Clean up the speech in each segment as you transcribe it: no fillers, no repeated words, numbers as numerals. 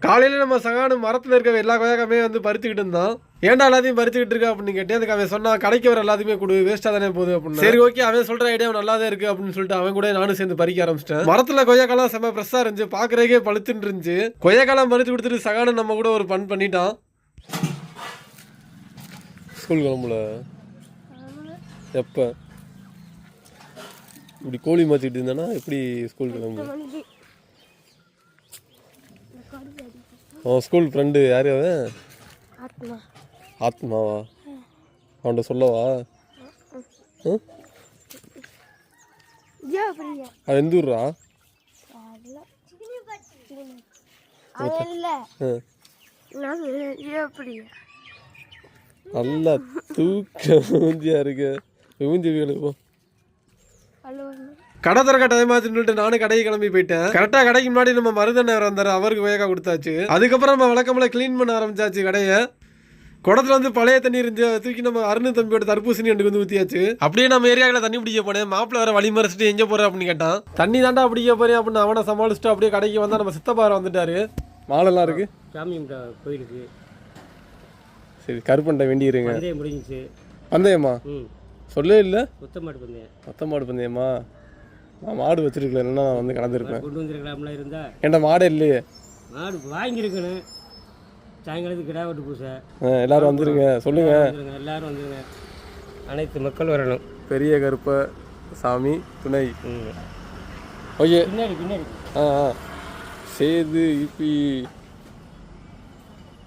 காலையில நம்ம சகானு மரத்துல இருக்க எல்லா கொய்யாக்காமே வந்து பறிச்சுக்கிட்டு இருந்தான். ஏன்டா எல்லாத்தையும் பறிச்சுக்கிட்டு இருக்கா அப்படின்னு கேட்டேன். அதுக்கு அவன் சொன்னா கடைக்கு வர எல்லாத்தையுமே கொடு, வேஸ்டா தானே போகுது அப்படின்னு. சரி ஓகே, அவன் சொல்ற ஐடியா நல்லாதான் இருக்கு அப்படின்னு சொல்லிட்டு அவன் கூட நானும் சேர்ந்து பறிக்க ஆரம்பிச்சிட்டேன். மரத்துல கொய்யாக்காலாம் செம்ம ஃப்ரெஷ்ஷா இருந்துச்சு, பாக்குறதுக்கே பழுத்துட்டு இருந்துச்சு. கொய்யாக்காலாம் பறிச்சு கொடுத்துட்டு சகானு நம்ம கூட ஒரு பண் பண்ணிட்டான். ஸ்கூல் கிளம்புல எப்ப இப்படி கோழி மாத்திட்டு இருந்தானா எப்படி ஸ்கூல் கிளம்பு? அவன் ஸ்கூல் ஃப்ரெண்டு யாரு அவன்? ஆத்மாவா? அவன்கிட்ட சொல்லவா? அவன் எந்த ஊர்ரா? நல்லா தூக்க மூஞ்சியா இருக்கு. மூஞ்சி போ. கடை திறக்க டைம் ஆச்சுன்னு சொல்லிட்டு நானும் கடைக்கு கிளம்பி போயிட்டேன். கரெக்டா கடைக்கு முன்னாடி நம்ம மருதண்ணர் வந்தாரு, அவருக்கு கொய்யாக்கா கொடுத்தாச்சு. அதுக்கப்புறம் நம்ம வழக்கம்போல கிளீன் பண்ண ஆரம்பிச்சாச்சு கடையை. குடத்துல வந்து பழைய தண்ணி இருந்துச்சு, தூக்கி நம்ம அருண் தம்பியோட தர்பூசணி எனக்கு வந்து ஊற்றியாச்சு. அப்படியே நம்ம ஏரியாவில் தண்ணி பிடிக்க போனேன். மாப்பிள்ள வர வழி மறைச்சிட்டு எங்கே போற அப்படின்னு கேட்டான். தண்ணி தாண்டா பிடிக்க போறேன் அப்படின்னு அவனை சமாளிச்சுட்டு அப்படியே கடைக்கு வந்தா நம்ம சித்தப்பார வந்துட்டாரு. மாலெல்லாம் இருக்கு, சாமி கோயிலுக்கு. சரி கருப்பண்டை வேண்டியிருங்க. முடிஞ்சிச்சு பந்தயமா? சொல்லவே இல்லை. மொத்த மாடு பந்தயமா? நான் மாடு வச்சிருக்கல, இல்லைன்னா நான் வந்து கலந்துருப்பேன். கொண்டு வந்துருக்கலாம்ல இருந்தா. என்கிட்ட மாடு இல்லையே. மாடு வாங்கியிருக்கணும். சாயங்காலத்துக்கு கிடா வெட்டு பூசை. எல்லாரும் வந்துருங்க, சொல்லுங்க. எல்லாரும் வந்துருங்க, அனைத்து மக்கள் வரணும். பெரிய கருப்ப சாமி துணை. ஓகே பின்னாடி பின்னாடி. சேது இப்பி.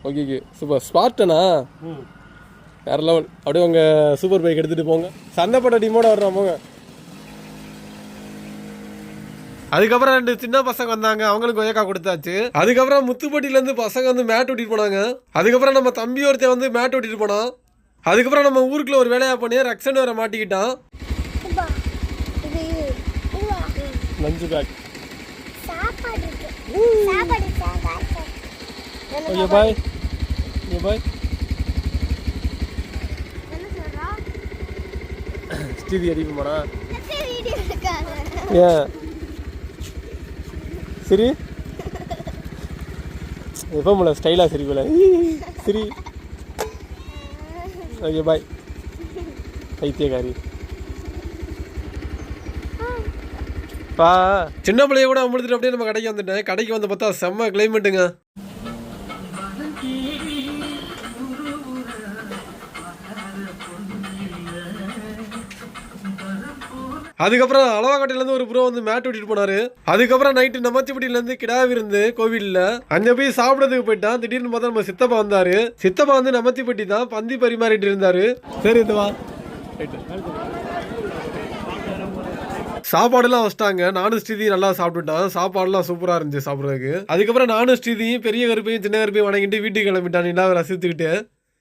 Okay okay super. ஸ்பார்ட்டனா வேற லெவல். அப்படியே உங்கள் சூப்பர் பைக் எடுத்துகிட்டு போங்க. சந்தைப்பட்ட டீமோட வர்றோம் போங்க. அதுக்கப்புறம் 2 சின்ன பசங்க வந்தாங்க, அவங்களுக்கு கொய்யாக்கா கொடுத்தாச்சு. அதுக்கப்புறம் முத்துப்பட்டியிலேருந்து பசங்க வந்து மேட் ஓட்டிட்டு போனாங்க. அதுக்கப்புறம் நம்ம தம்பி ஒருத்தன் வந்து மேட் ஓட்டிட்டு போனான். அதுக்கப்புறம் நம்ம ஊருக்குள்ள ஒரு வேலையா பண்ணி ரக்ஷன் வேற மாட்டிக்கிட்டான். Lunch bag. Okay bye. Okay bye. ஸ்டீதி அடிப்போமாடா? ஏன் சரி எப்போ போல ஸ்டைலாக சரி போல சரி. ஓகே பாய் பைத்தியக்காரி. பா சின்ன பிள்ளைய கூட அமுழுத்துட்டு அப்படியே நம்ம கடைக்கு வந்துட்டேன். கடைக்கு வந்து பார்த்தா செம்ம கிளைமேட்டுங்க. அதுக்கப்புறம் அளவாக்கட்டையிலேருந்து ஒரு ப்ரோ வந்து மேட் ஓட்டிட்டு போனாரு. அதுக்கப்புறம் நைட்டு நமத்திப்பட்டியிலேருந்து கிடா விருந்து கோவிலில் அங்கே போய் சாப்பிட்றதுக்கு போயிட்டான். திடீர்னு பார்த்தா நம்ம சித்தப்பா வந்தாரு. சித்தப்பா வந்து நமத்திப்பட்டி தான் பந்தி பரிமாறிட்டு இருந்தாரு. சரி இதுவா சாப்பாடுலாம் வச்சிட்டாங்க. நானும் ஸ்ரீதி நல்லா சாப்பிட்டுட்டான். சாப்பாடுலாம் சூப்பராக இருந்துச்சு சாப்பிட்றதுக்கு. அதுக்கப்புறம் நானும் ஸ்ரீதியும் பெரிய கருப்பையும் சின்ன கருப்பையும் வணங்கிட்டு வீட்டுக்கு கிளம்பிட்டான். நல்லா ரசித்துக்கிட்டு